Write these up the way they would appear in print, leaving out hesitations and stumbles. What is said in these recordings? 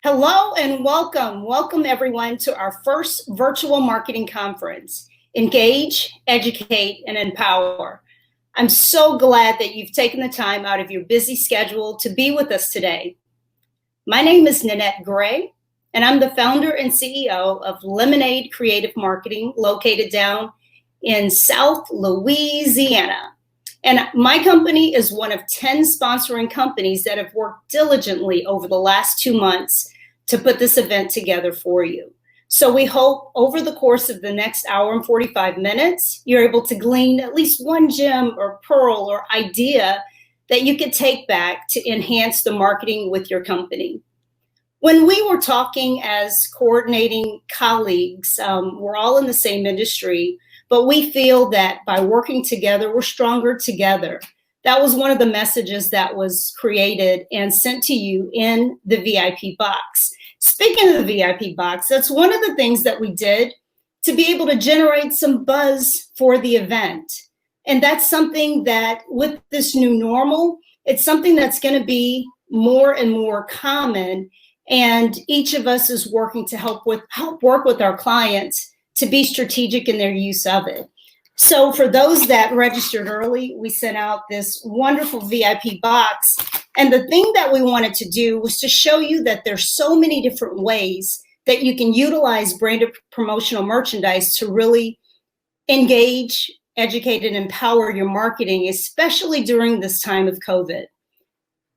Hello and welcome. Welcome everyone to our first virtual marketing conference, Engage, Educate, and Empower. I'm so glad that you've taken the time out of your busy schedule to be with us today. My name is Nanette Gray, and I'm the founder and CEO of Lemonade Creative Marketing, located down in South Louisiana. And my company is one of 10 sponsoring companies that have worked diligently over the last 2 months to put this event together for you. So we hope over the course of the next hour and 45 minutes, you're able to glean at least one gem or pearl or idea that you could take back to enhance the marketing with your company. When we were talking as coordinating colleagues, we're all in the same industry, but we feel that by working together, we're stronger together. That was one of the messages that was created and sent to you in the VIP box. Speaking of the VIP box, that's one of the things that we did to be able to generate some buzz for the event. And that's something that with this new normal, it's something that's going to be more and more common. And each of us is working to help work with our clients to be strategic in their use of it. So for those that registered early, we sent out this wonderful VIP box. And the thing that we wanted to do was to show you that there's so many different ways that you can utilize branded promotional merchandise to really engage, educate, and empower your marketing, especially during this time of COVID.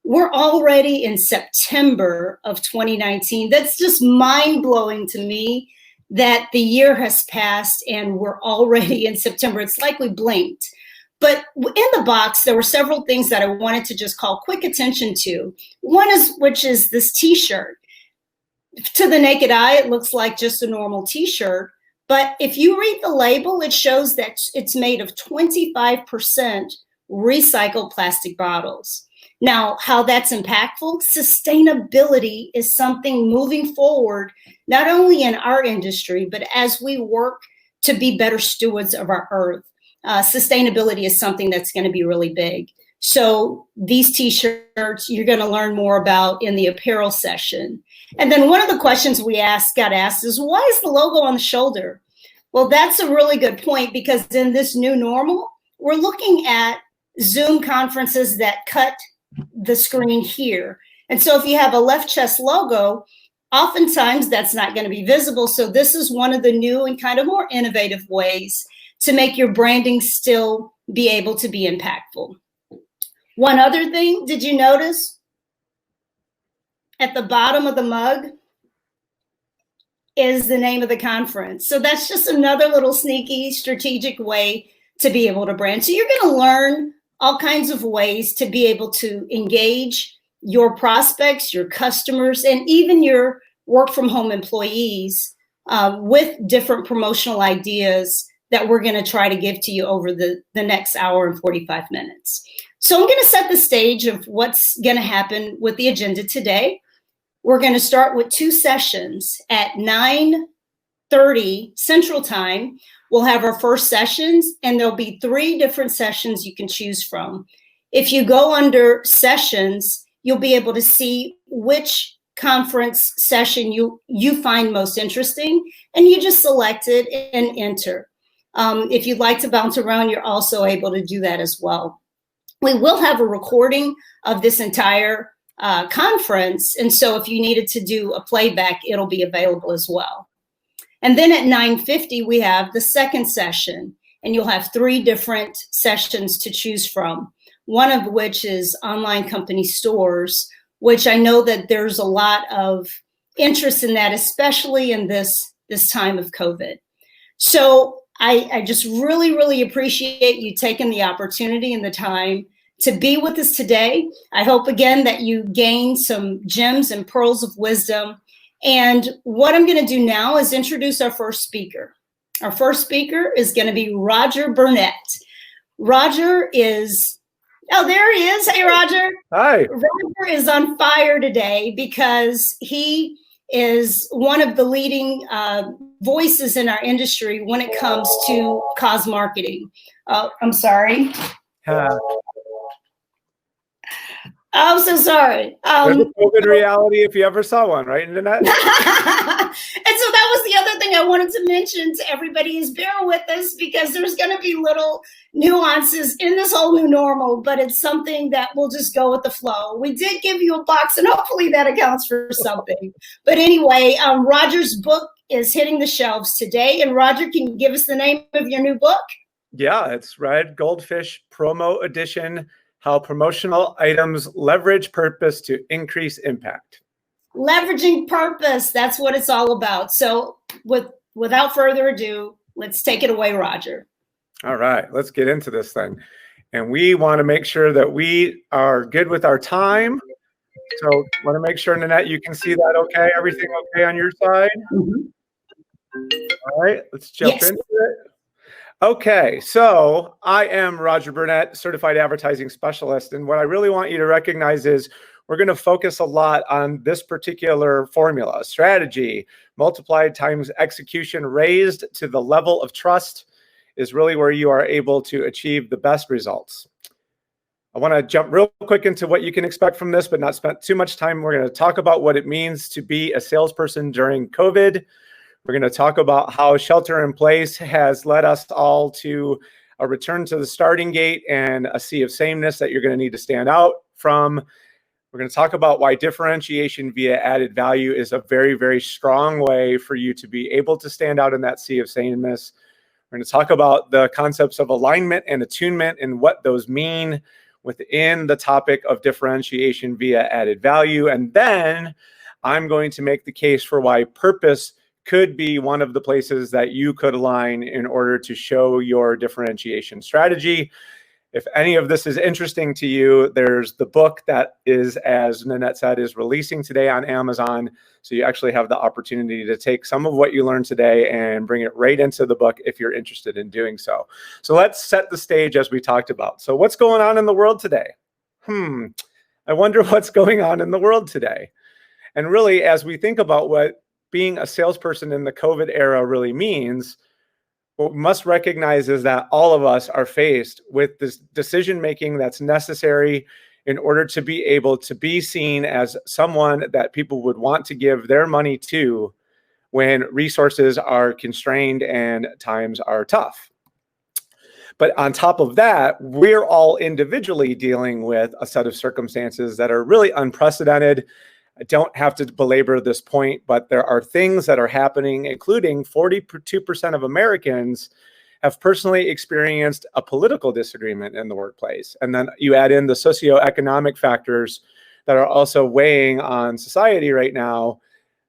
We're already in September of 2019. That's just mind-blowing to me that the year has passed and we're already in September. It's like we blinked. But in the box, there were several things that I wanted to just call quick attention to. One is, which is this t-shirt. To the naked eye, it looks like just a normal t-shirt. But if you read the label, it shows that it's made of 25% recycled plastic bottles. Now, how that's impactful, sustainability is something moving forward, not only in our industry, but as we work to be better stewards of our earth. Sustainability is something that's going to be really big. So these t-shirts, you're going to learn more about in the apparel session. And then one of the questions we got asked is, why is the logo on the shoulder? Well, that's a really good point, because in this new normal, we're looking at Zoom conferences that cut the screen here. And so if you have a left chest logo, oftentimes that's not going to be visible. So this is one of the new and kind of more innovative ways to make your branding still be able to be impactful. One other thing, did you notice at the bottom of the mug is the name of the conference? So that's just another little sneaky strategic way to be able to brand. So you're going to learn all kinds of ways to be able to engage your prospects, your customers, and even your work from home employees with different promotional ideas that we're going to try to give to you over the next hour and 45 minutes. So I'm going to set the stage of what's going to happen with the agenda today. We're going to start with 2 sessions at 9:30 Central Time. We'll have our first sessions, and there'll be 3 different sessions you can choose from. If you go under sessions, you'll be able to see which conference session you find most interesting, and you just select it and enter. If you'd like to bounce around, you're also able to do that as well. We will have a recording of this entire conference, and so if you needed to do a playback, it'll be available as well. And then at 9:50, we have the second session, and you'll have 3 different sessions to choose from, one of which is online company stores, which I know that there's a lot of interest in that, especially in this time of COVID. So I just really, really appreciate you taking the opportunity and the time to be with us today. I hope, again, that you gain some gems and pearls of wisdom. And what I'm going to do now is introduce our first speaker. Our first speaker is going to be Roger Burnett. Roger is, oh, there he is. Hey, Roger. Hi. Roger is on fire today because he is one of the leading voices in our industry when it comes to cause marketing. I'm sorry. I'm so sorry. There's a COVID reality if you ever saw one, right, Nanette? And so that was the other thing I wanted to mention to everybody is bear with us because there's going to be little nuances in this whole new normal, but it's something that will just go with the flow. We did give you a box, and hopefully that accounts for something. But anyway, Roger's book is hitting the shelves today. And Roger, can you give us the name of your new book? Yeah, it's Red Goldfish Promo Edition, How Promotional Items Leverage Purpose to Increase Impact. Leveraging purpose, that's what it's all about. So without further ado, let's take it away, Roger. All right, let's get into this thing. And we want to make sure that we are good with our time. So want to make sure, Nanette, you can see that okay? Everything okay on your side? Mm-hmm. All right, let's jump into it. Okay, so I am Roger Burnett, Certified Advertising Specialist. And what I really want you to recognize is we're going to focus a lot on this particular formula, strategy multiplied times execution raised to the level of trust is really where you are able to achieve the best results. I want to jump real quick into what you can expect from this, but not spend too much time. We're going to talk about what it means to be a salesperson during COVID. We're going to talk about how shelter in place has led us all to a return to the starting gate and a sea of sameness that you're going to need to stand out from. We're going to talk about why differentiation via added value is a very, very strong way for you to be able to stand out in that sea of sameness. We're going to talk about the concepts of alignment and attunement and what those mean within the topic of differentiation via added value. And then I'm going to make the case for why purpose could be one of the places that you could align in order to show your differentiation strategy. If any of this is interesting to you, there's the book that is, as Nanette said, is releasing today on Amazon. So you actually have the opportunity to take some of what you learned today and bring it right into the book if you're interested in doing so. So let's set the stage as we talked about. So what's going on in the world today? I wonder what's going on in the world today. And really, as we think about what being a salesperson in the COVID era really means, what we must recognize is that all of us are faced with this decision-making that's necessary in order to be able to be seen as someone that people would want to give their money to when resources are constrained and times are tough. But on top of that, we're all individually dealing with a set of circumstances that are really unprecedented. I don't have to belabor this point, but there are things that are happening, including 42% of Americans have personally experienced a political disagreement in the workplace. And then you add in the socioeconomic factors that are also weighing on society right now.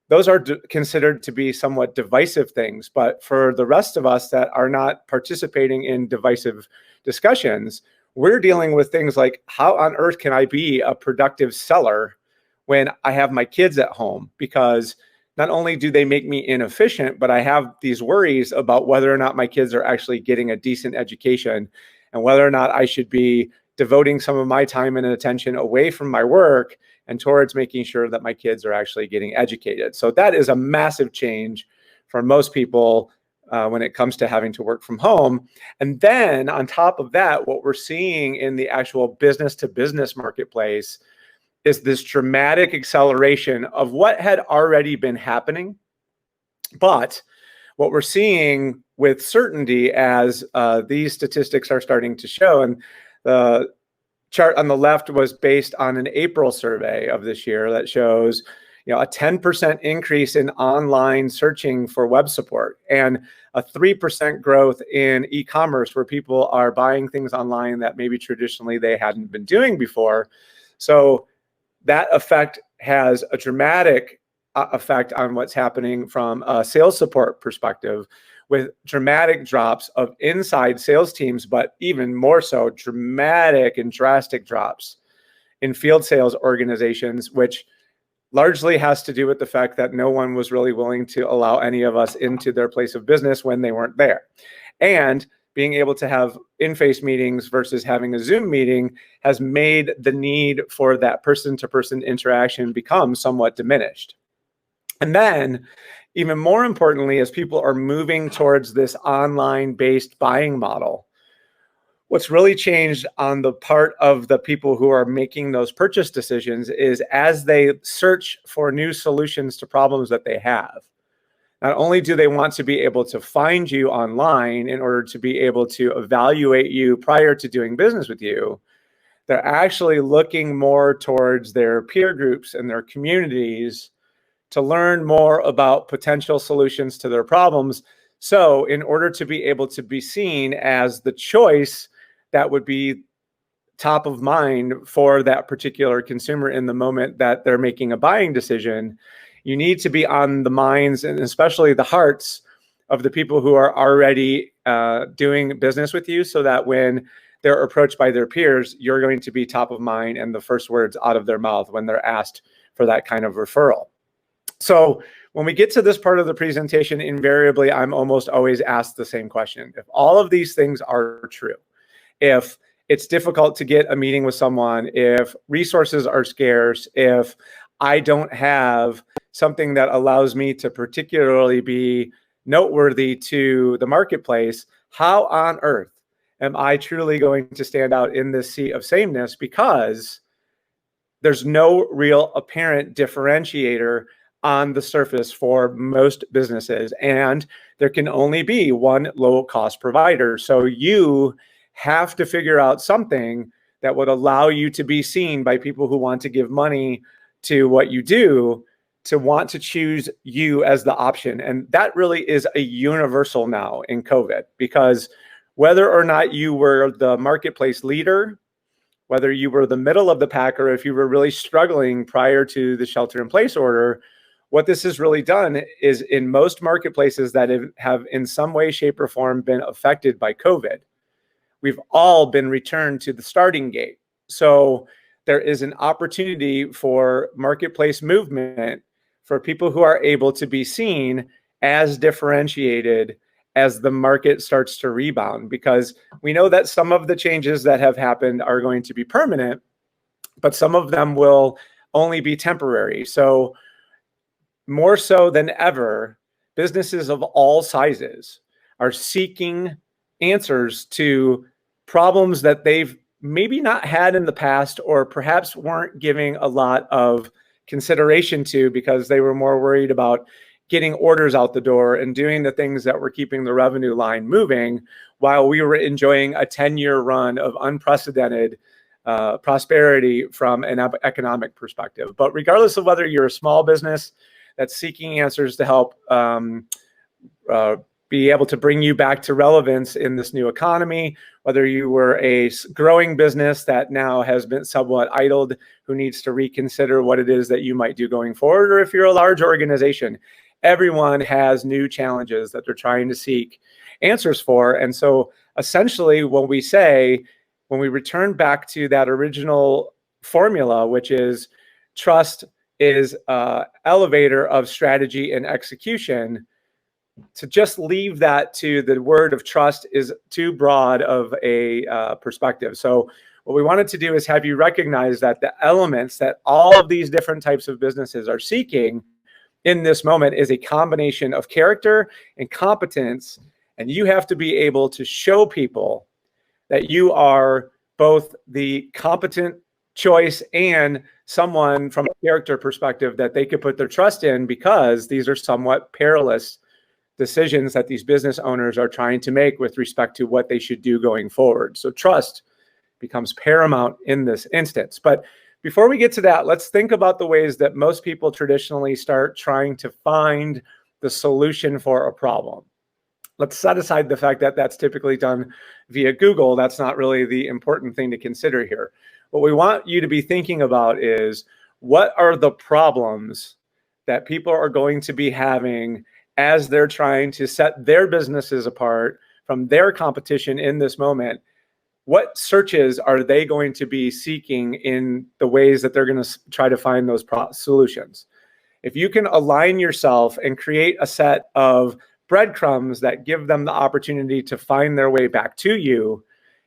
Those are considered to be somewhat divisive things. But for the rest of us that are not participating in divisive discussions, we're dealing with things like, how on earth can I be a productive seller when I have my kids at home? Because not only do they make me inefficient, but I have these worries about whether or not my kids are actually getting a decent education and whether or not I should be devoting some of my time and attention away from my work and towards making sure that my kids are actually getting educated. So that is a massive change for most people when it comes to having to work from home. And then on top of that, what we're seeing in the actual business to business marketplace is this dramatic acceleration of what had already been happening. But what we're seeing with certainty as these statistics are starting to show, and the chart on the left was based on an April survey of this year that shows, a 10% increase in online searching for web support and a 3% growth in e-commerce where people are buying things online that maybe traditionally they hadn't been doing before. So that effect has a dramatic effect on what's happening from a sales support perspective, with dramatic drops of inside sales teams, but even more so dramatic and drastic drops in field sales organizations, which largely has to do with the fact that no one was really willing to allow any of us into their place of business when they weren't there. And being able to have in-face meetings versus having a Zoom meeting has made the need for that person-to-person interaction become somewhat diminished. And then, even more importantly, as people are moving towards this online-based buying model, What's really changed on the part of the people who are making those purchase decisions is as they search for new solutions to problems that they have. Not only do they want to be able to find you online in order to be able to evaluate you prior to doing business with you, they're actually looking more towards their peer groups and their communities to learn more about potential solutions to their problems. So in order to be able to be seen as the choice that would be top of mind for that particular consumer in the moment that they're making a buying decision, you need to be on the minds and especially the hearts of the people who are already doing business with you, so that when they're approached by their peers, you're going to be top of mind and the first words out of their mouth when they're asked for that kind of referral. So when we get to this part of the presentation, invariably, I'm almost always asked the same question. If all of these things are true, if it's difficult to get a meeting with someone, if resources are scarce, if I don't have something that allows me to particularly be noteworthy to the marketplace, how on earth am I truly going to stand out in this sea of sameness? Because there's no real apparent differentiator on the surface for most businesses, and there can only be one low-cost provider. So you have to figure out something that would allow you to be seen by people who want to give money to what you do, to want to choose you as the option. And that really is a universal now in COVID, because whether or not you were the marketplace leader, whether you were the middle of the pack, or if you were really struggling prior to the shelter-in-place order, what this has really done is in most marketplaces that have in some way, shape, or form been affected by COVID, we've all been returned to the starting gate. So there is an opportunity for marketplace movement for people who are able to be seen as differentiated as the market starts to rebound, because we know that some of the changes that have happened are going to be permanent, but some of them will only be temporary. So more so than ever, businesses of all sizes are seeking answers to problems that they've maybe not had in the past, or perhaps weren't giving a lot of consideration to because they were more worried about getting orders out the door and doing the things that were keeping the revenue line moving, while we were enjoying a 10-year run of unprecedented prosperity from an economic perspective. But regardless of whether you're a small business that's seeking answers to help be able to bring you back to relevance in this new economy, whether you were a growing business that now has been somewhat idled, who needs to reconsider what it is that you might do going forward, or if you're a large organization, everyone has new challenges that they're trying to seek answers for. And so essentially when we return back to that original formula, which is trust is elevator of strategy and execution, to just leave that to the word of trust is too broad of a perspective. So what we wanted to do is have you recognize that the elements that all of these different types of businesses are seeking in this moment is a combination of character and competence. And you have to be able to show people that you are both the competent choice and someone from a character perspective that they could put their trust in, because these are somewhat perilous decisions that these business owners are trying to make with respect to what they should do going forward. So trust becomes paramount in this instance. But before we get to that, let's think about the ways that most people traditionally start trying to find the solution for a problem. Let's set aside the fact that that's typically done via Google. That's not really the important thing to consider here. What we want you to be thinking about is, what are the problems that people are going to be having as they're trying to set their businesses apart from their competition in this moment? What searches are they going to be seeking in the ways that they're going to try to find those solutions? If you can align yourself and create a set of breadcrumbs that give them the opportunity to find their way back to you,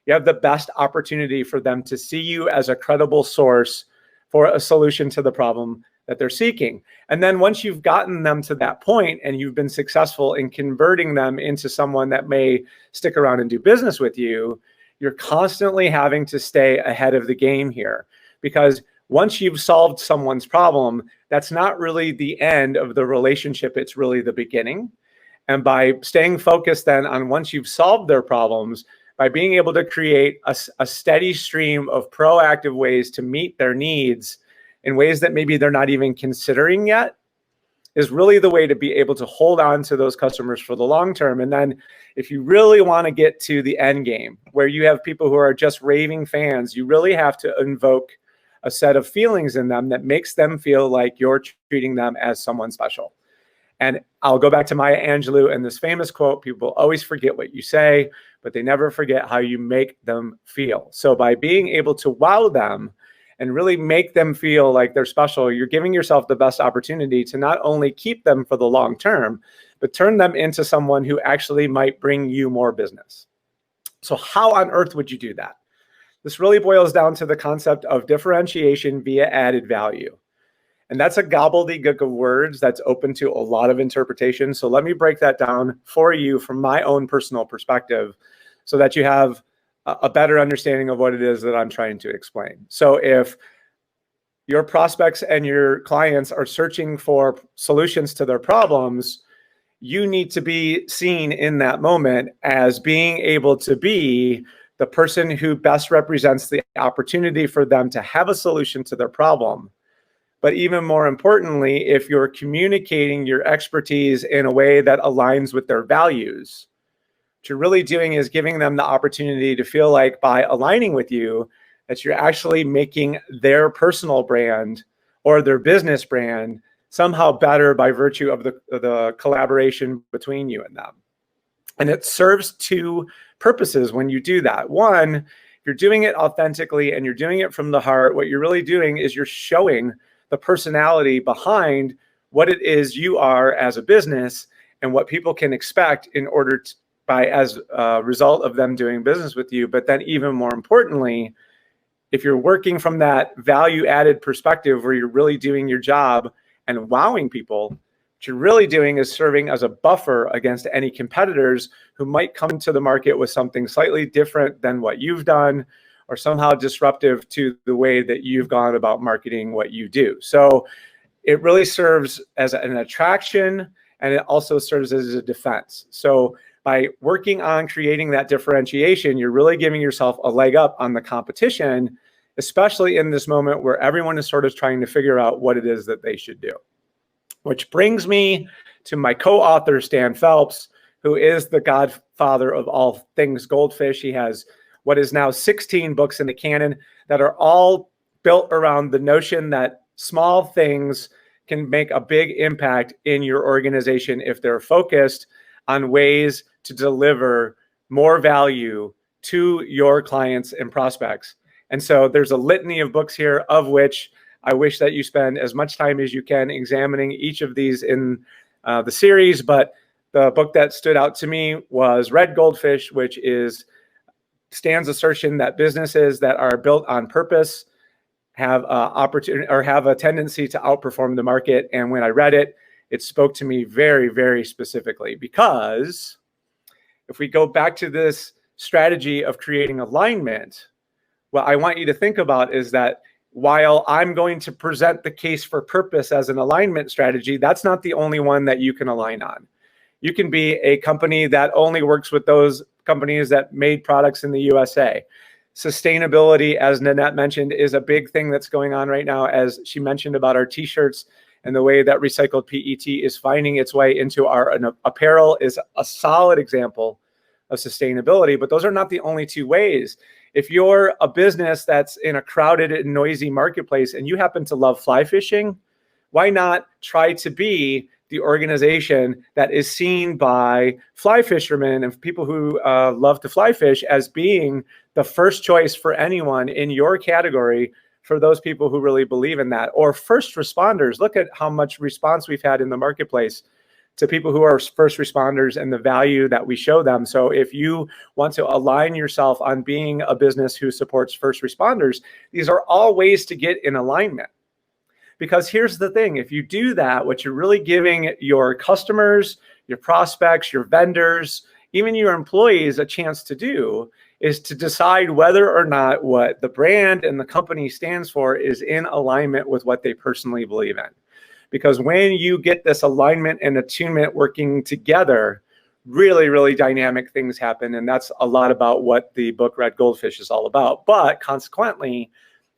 you have the best opportunity for them to see you as a credible source for a solution to the problem that they're seeking. And then once you've gotten them to that point and you've been successful in converting them into someone that may stick around and do business with you, you're constantly having to stay ahead of the game here, because once you've solved someone's problem, that's not really the end of the relationship. It's really the beginning. And by staying focused then on once you've solved their problems, by being able to create a steady stream of proactive ways to meet their needs in ways that maybe they're not even considering yet, is really the way to be able to hold on to those customers for the long term. And then if you really want to get to the end game, where you have people who are just raving fans, you really have to invoke a set of feelings in them that makes them feel like you're treating them as someone special. And I'll go back to Maya Angelou and this famous quote: people always forget what you say, but they never forget how you make them feel. So by being able to wow them and really make them feel like they're special, you're giving yourself the best opportunity to not only keep them for the long term, but turn them into someone who actually might bring you more business. So how on earth would you do that? This really boils down to the concept of differentiation via added value. And that's a gobbledygook of words that's open to a lot of interpretation. So let me break that down for you from my own personal perspective so that you have a better understanding of what it is that I'm trying to explain. So if your prospects and your clients are searching for solutions to their problems, you need to be seen in that moment as being able to be the person who best represents the opportunity for them to have a solution to their problem. But even more importantly, if you're communicating your expertise in a way that aligns with their values, what you're really doing is giving them the opportunity to feel like by aligning with you, that you're actually making their personal brand or their business brand somehow better by virtue of the collaboration between you and them. And it serves two purposes when you do that. One, if you're doing it authentically and you're doing it from the heart, what you're really doing is you're showing the personality behind what it is you are as a business and what people can expect in order to, as a result of them doing business with you. But then even more importantly, if you're working from that value added perspective where you're really doing your job and wowing people, what you're really doing is serving as a buffer against any competitors who might come to the market with something slightly different than what you've done, or somehow disruptive to the way that you've gone about marketing what you do. So it really serves as an attraction, and it also serves as a defense. So by working on creating that differentiation, you're really giving yourself a leg up on the competition, especially in this moment where everyone is sort of trying to figure out what it is that they should do. Which brings me to my co-author, Stan Phelps, who is the godfather of all things goldfish. He has what is now 16 books in the canon that are all built around the notion that small things can make a big impact in your organization if they're focused on ways to deliver more value to your clients and prospects. And so there's a litany of books here, of which I wish that you spend as much time as you can examining each of these in the series. But the book that stood out to me was Red Goldfish, which is Stan's assertion that businesses that are built on purpose have opportunity or have a tendency to outperform the market. And when I read it, it spoke to me very, very specifically, because if we go back to this strategy of creating alignment, what I want you to think about is that while I'm going to present the case for purpose as an alignment strategy, that's not the only one that you can align on. You can be a company that only works with those companies that made products in the USA. Sustainability, as Nanette mentioned, is a big thing that's going on right now, as she mentioned about our t-shirts, and the way that recycled PET is finding its way into our apparel is a solid example of sustainability. But those are not the only two ways. If you're a business that's in a crowded and noisy marketplace and you happen to love fly fishing, why not try to be the organization that is seen by fly fishermen and people who love to fly fish as being the first choice for anyone in your category, for those people who really believe in that? Or first responders. Look at how much response we've had in the marketplace to people who are first responders and the value that we show them. So if you want to align yourself on being a business who supports first responders, these are all ways to get in alignment. Because here's the thing, if you do that, what you're really giving your customers, your prospects, your vendors, even your employees a chance to do is to decide whether or not what the brand and the company stands for is in alignment with what they personally believe in. Because when you get this alignment and attunement working together, really, really dynamic things happen. And that's a lot about what the book Red Goldfish is all about. But consequently,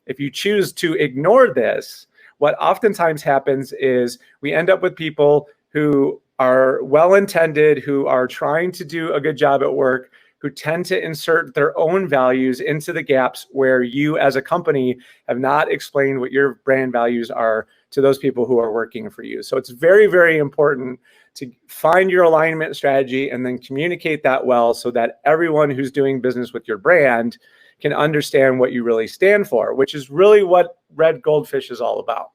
if you choose to ignore this, what oftentimes happens is we end up with people who are well-intended, who are trying to do a good job at work, who tend to insert their own values into the gaps where you as a company have not explained what your brand values are to those people who are working for you. So it's very, very important to find your alignment strategy and then communicate that well so that everyone who's doing business with your brand can understand what you really stand for, which is really what Red Goldfish is all about.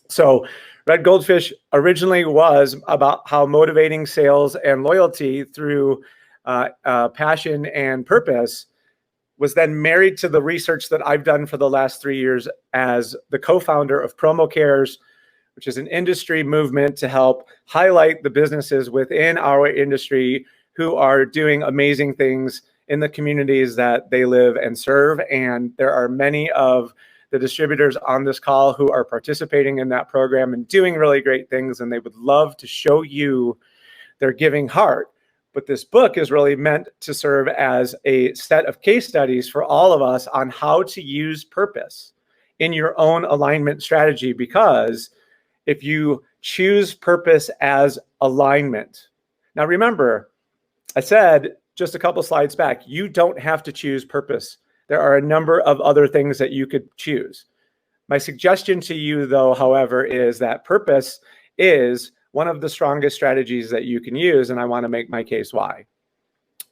So Red Goldfish originally was about how motivating sales and loyalty through passion and purpose was then married to the research that I've done for the last 3 years as the co-founder of Promo Cares, which is an industry movement to help highlight the businesses within our industry who are doing amazing things in the communities that they live and serve. And there are many of the distributors on this call who are participating in that program and doing really great things, and they would love to show you their giving heart. But this book is really meant to serve as a set of case studies for all of us on how to use purpose in your own alignment strategy, because if you choose purpose as alignment. Now remember, I said just a couple slides back, you don't have to choose purpose. There are a number of other things that you could choose. My suggestion to you, though, however, is that purpose is one of the strongest strategies that you can use, and I want to make my case why.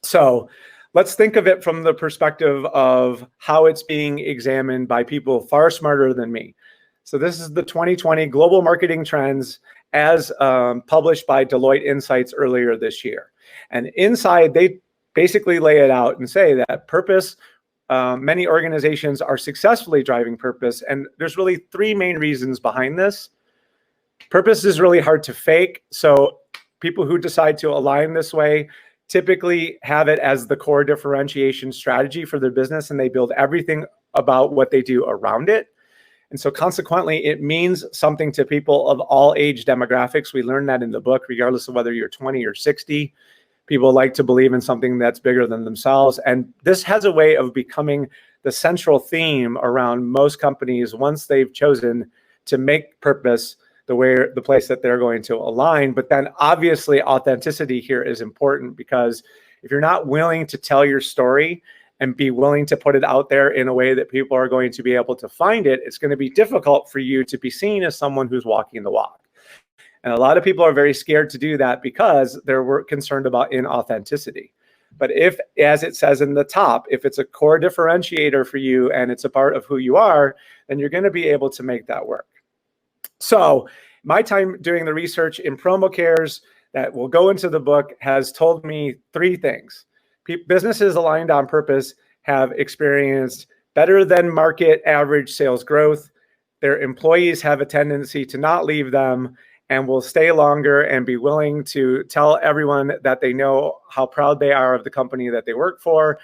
So let's think of it from the perspective of how it's being examined by people far smarter than me. So this is the 2020 Global Marketing Trends as published by Deloitte Insights earlier this year. And inside, they basically lay it out and say that purpose, many organizations are successfully driving purpose. And there's really three main reasons behind this. Purpose is really hard to fake. So people who decide to align this way typically have it as the core differentiation strategy for their business, and they build everything about what they do around it. And so consequently, it means something to people of all age demographics. We learned that in the book, regardless of whether you're 20 or 60. People like to believe in something that's bigger than themselves. And this has a way of becoming the central theme around most companies once they've chosen to make purpose the place that they're going to align. But then obviously authenticity here is important, because if you're not willing to tell your story and be willing to put it out there in a way that people are going to be able to find it, it's going to be difficult for you to be seen as someone who's walking the walk. And a lot of people are very scared to do that because they're concerned about inauthenticity. But if, as it says in the top, if it's a core differentiator for you and it's a part of who you are, then you're going to be able to make that work. So my time doing the research in Promo Cares that will go into the book has told me three things. Businesses aligned on purpose have experienced better than market average sales growth. Their employees have a tendency to not leave them and will stay longer and be willing to tell everyone that they know how proud they are of the company that they work for.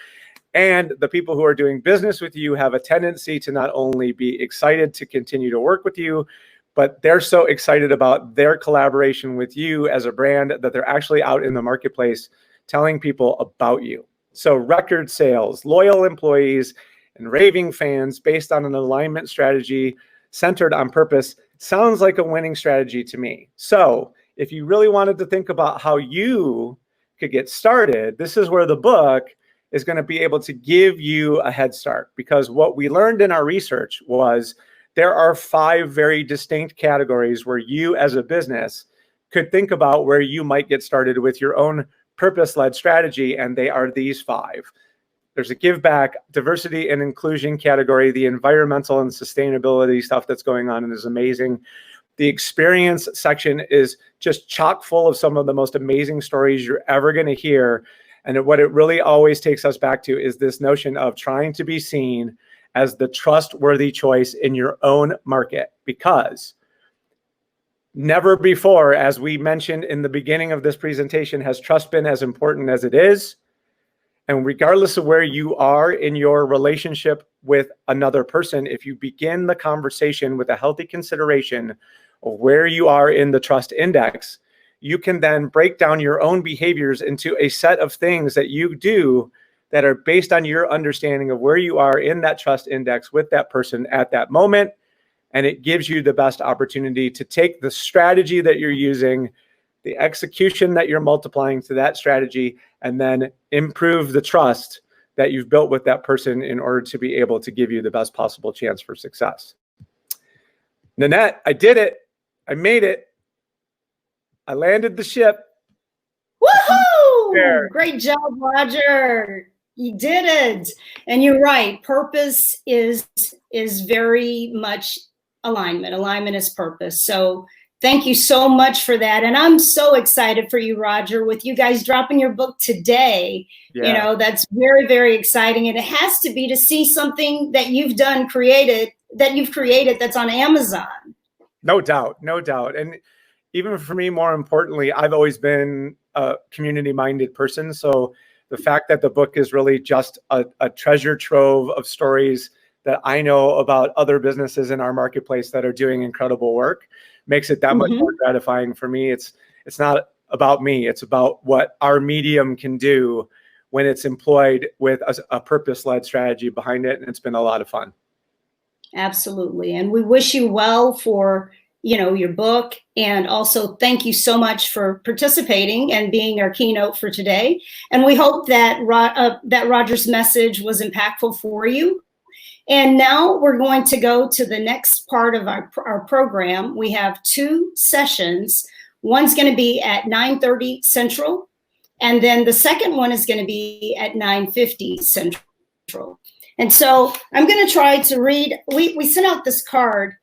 And the people who are doing business with you have a tendency to not only be excited to continue to work with you, but they're so excited about their collaboration with you as a brand that they're actually out in the marketplace telling people about you. So record sales, loyal employees, and raving fans based on an alignment strategy centered on purpose sounds like a winning strategy to me. So if you really wanted to think about how you could get started, this is where the book is going to be able to give you a head start, because what we learned in our research was there are 5 very distinct categories where you as a business could think about where you might get started with your own purpose-led strategy, and they are these 5. There's a give back, diversity and inclusion category. The environmental and sustainability stuff that's going on is amazing. The experience section is just chock full of some of the most amazing stories you're ever going to hear. And what it really always takes us back to is this notion of trying to be seen as the trustworthy choice in your own market, because never before, as we mentioned in the beginning of this presentation, has trust been as important as it is. And regardless of where you are in your relationship with another person, if you begin the conversation with a healthy consideration of where you are in the trust index, you can then break down your own behaviors into a set of things that you do that are based on your understanding of where you are in that trust index with that person at that moment. And it gives you the best opportunity to take the strategy that you're using, the execution that you're multiplying to that strategy, and then improve the trust that you've built with that person in order to be able to give you the best possible chance for success. Nanette, I did it. I made it. I landed the ship. Woohoo! Great job, Roger. You did it. And you're right. Purpose is very much alignment. Alignment is purpose. So thank you so much for that. And I'm so excited for you, Roger, with you guys dropping your book today. Yeah. You know, that's very, very exciting. And it has to be to see something that you've created that's on Amazon. No doubt. No doubt. And even for me, more importantly, I've always been a community-minded person. So the fact that the book is really just a treasure trove of stories that I know about other businesses in our marketplace that are doing incredible work makes it that much more gratifying for me. It's not about me. It's about what our medium can do when it's employed with a purpose-led strategy behind it. And it's been a lot of fun. Absolutely. And we wish you well for, you know, your book. And also thank you so much for participating and being our keynote for today. And we hope that that Roger's message was impactful for you. And now we're going to go to the next part of our program. We have 2 sessions. One's going to be at 9:30 Central, and then the second one is going to be at 9:50 Central. And so I'm going to try to read. We sent out this card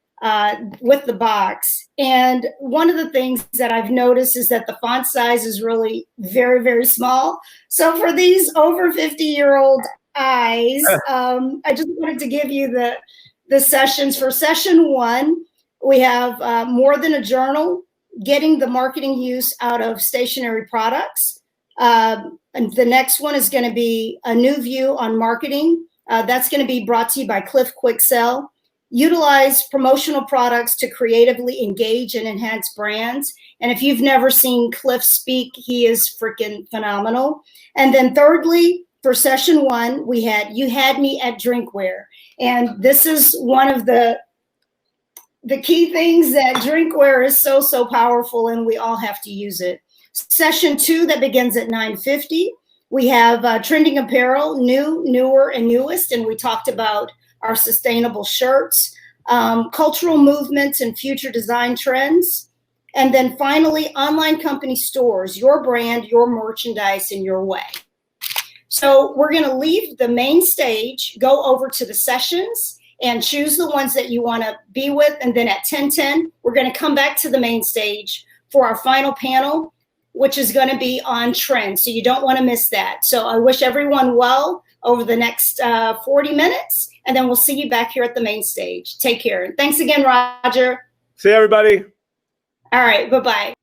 with the box, and one of the things that I've noticed is that the font size is really very, very small. So for these over 50-year-old eyes, I just wanted to give you the sessions. For session 1, we have more than a journal, getting the marketing use out of stationary products. And the next one is going to be a new view on marketing. That's going to be brought to you by Cliff Quicksell. Utilize promotional products to creatively engage and enhance brands. And if you've never seen Cliff speak, he is freaking phenomenal. And then thirdly, for session 1, we had You Had Me at Drinkware. And this is one of the key things that drinkware is so powerful, and we all have to use it. Session 2 that begins at 9:50, we have trending apparel, new, newer, and newest. And we talked about our sustainable shirts, cultural movements and future design trends. And then finally, online company stores, your brand, your merchandise in your way. So we're going to leave the main stage, go over to the sessions, and choose the ones that you want to be with. And then at 10:10, we're going to come back to the main stage for our final panel, which is going to be on trends. So you don't want to miss that. So I wish everyone well over the next 40 minutes, and then we'll see you back here at the main stage. Take care. Thanks again, Roger. See you, everybody. All right. Bye-bye.